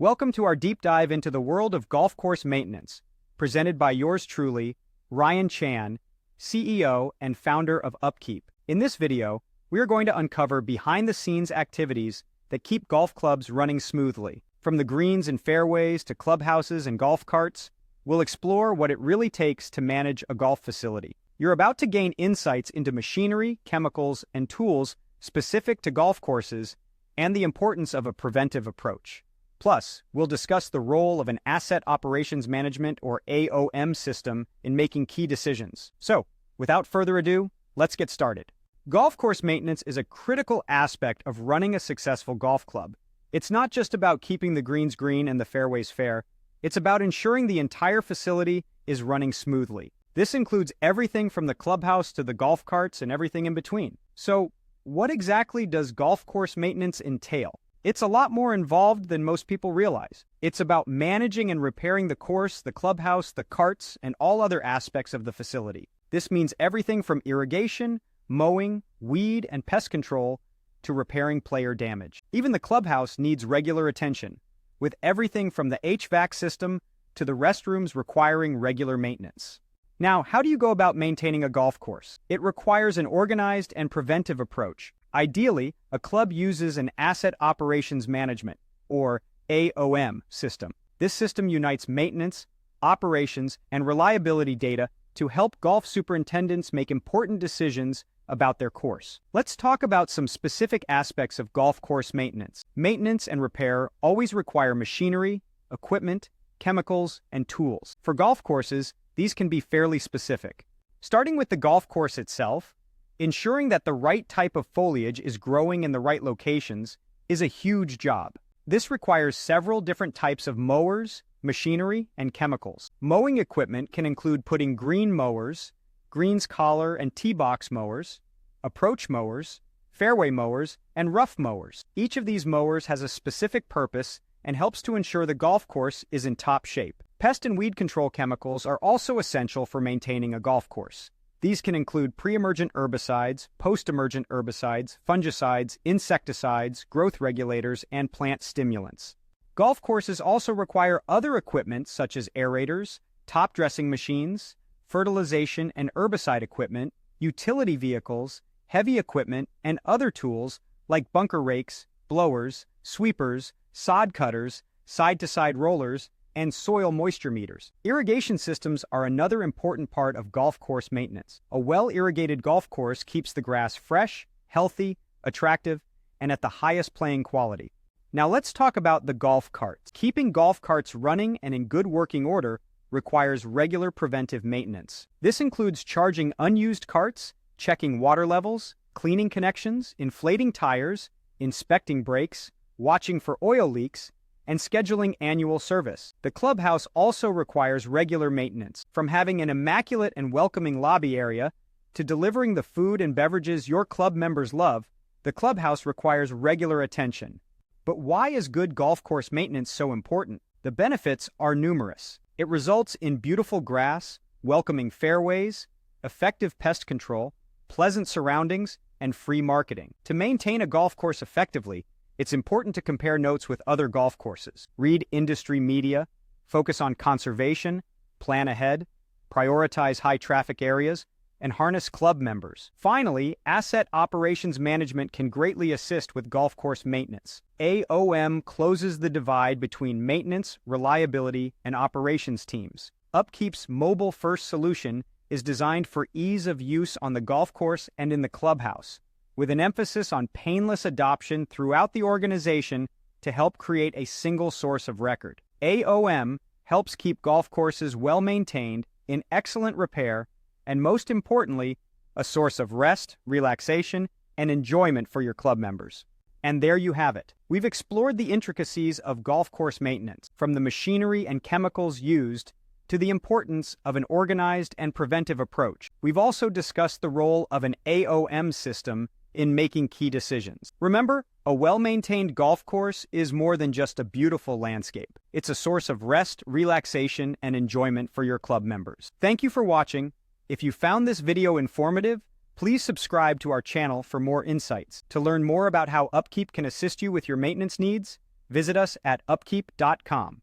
Welcome to our deep dive into the world of golf course maintenance, presented by yours truly, Ryan Chan, CEO and founder of UpKeep. In this video, we are going to uncover behind-the-scenes activities that keep golf clubs running smoothly. From the greens and fairways to clubhouses and golf carts, we'll explore what it really takes to manage a golf facility. You're about to gain insights into machinery, chemicals, and tools specific to golf courses and the importance of a preventive approach. Plus, we'll discuss the role of an asset operations management or AOM system in making key decisions. So, without further ado, let's get started. Golf course maintenance is a critical aspect of running a successful golf club. It's not just about keeping the greens green and the fairways fair. It's about ensuring the entire facility is running smoothly. This includes everything from the clubhouse to the golf carts and everything in between. So, what exactly does golf course maintenance entail? It's a lot more involved than most people realize. It's about managing and repairing the course, the clubhouse, the carts, and all other aspects of the facility. This means everything from irrigation, mowing, weed, and pest control to repairing player damage. Even the clubhouse needs regular attention, with everything from the HVAC system to the restrooms requiring regular maintenance. Now, how do you go about maintaining a golf course? It requires an organized and preventive approach. Ideally, a club uses an asset operations management, or AOM, system. This system unites maintenance, operations, and reliability data to help golf superintendents make important decisions about their course. Let's talk about some specific aspects of golf course maintenance. Maintenance and repair always require machinery, equipment, chemicals, and tools. For golf courses, these can be fairly specific. Starting with the golf course itself, ensuring that the right type of foliage is growing in the right locations is a huge job. This requires several different types of mowers, machinery, and chemicals. Mowing equipment can include putting green mowers, greens collar and tee box mowers, approach mowers, fairway mowers, and rough mowers. Each of these mowers has a specific purpose and helps to ensure the golf course is in top shape. Pest and weed control chemicals are also essential for maintaining a golf course. These can include pre-emergent herbicides, post-emergent herbicides, fungicides, insecticides, growth regulators, and plant stimulants. Golf courses also require other equipment such as aerators, top dressing machines, fertilization and herbicide equipment, utility vehicles, heavy equipment, and other tools like bunker rakes, blowers, sweepers, sod cutters, side-to-side rollers, and soil moisture meters. Irrigation systems are another important part of golf course maintenance. A well-irrigated golf course keeps the grass fresh, healthy, attractive, and at the highest playing quality. Now let's talk about the golf carts. Keeping golf carts running and in good working order requires regular preventive maintenance. This includes charging unused carts, checking water levels, cleaning connections, inflating tires, inspecting brakes, watching for oil leaks, and scheduling annual service. The clubhouse also requires regular maintenance. From having an immaculate and welcoming lobby area to delivering the food and beverages your club members love, the clubhouse requires regular attention. But why is good golf course maintenance so important? The benefits are numerous. It results in beautiful grass, welcoming fairways, effective pest control, pleasant surroundings, and free marketing. To maintain a golf course effectively, it's important to compare notes with other golf courses. Read industry media, focus on conservation, plan ahead, prioritize high traffic areas, and harness club members. Finally, asset operations management can greatly assist with golf course maintenance. AOM closes the divide between maintenance, reliability, and operations teams. UpKeep's mobile-first solution is designed for ease of use on the golf course and in the clubhouse, with an emphasis on painless adoption throughout the organization to help create a single source of record. AOM helps keep golf courses well-maintained, in excellent repair, and most importantly, a source of rest, relaxation, and enjoyment for your club members. And there you have it. We've explored the intricacies of golf course maintenance, from the machinery and chemicals used to the importance of an organized and preventive approach. We've also discussed the role of an AOM system in making key decisions. Remember, a well-maintained golf course is more than just a beautiful landscape. It's a source of rest, relaxation, and enjoyment for your club members. Thank you for watching. If you found this video informative, please subscribe to our channel for more insights. To learn more about how UpKeep can assist you with your maintenance needs, Visit us at upkeep.com.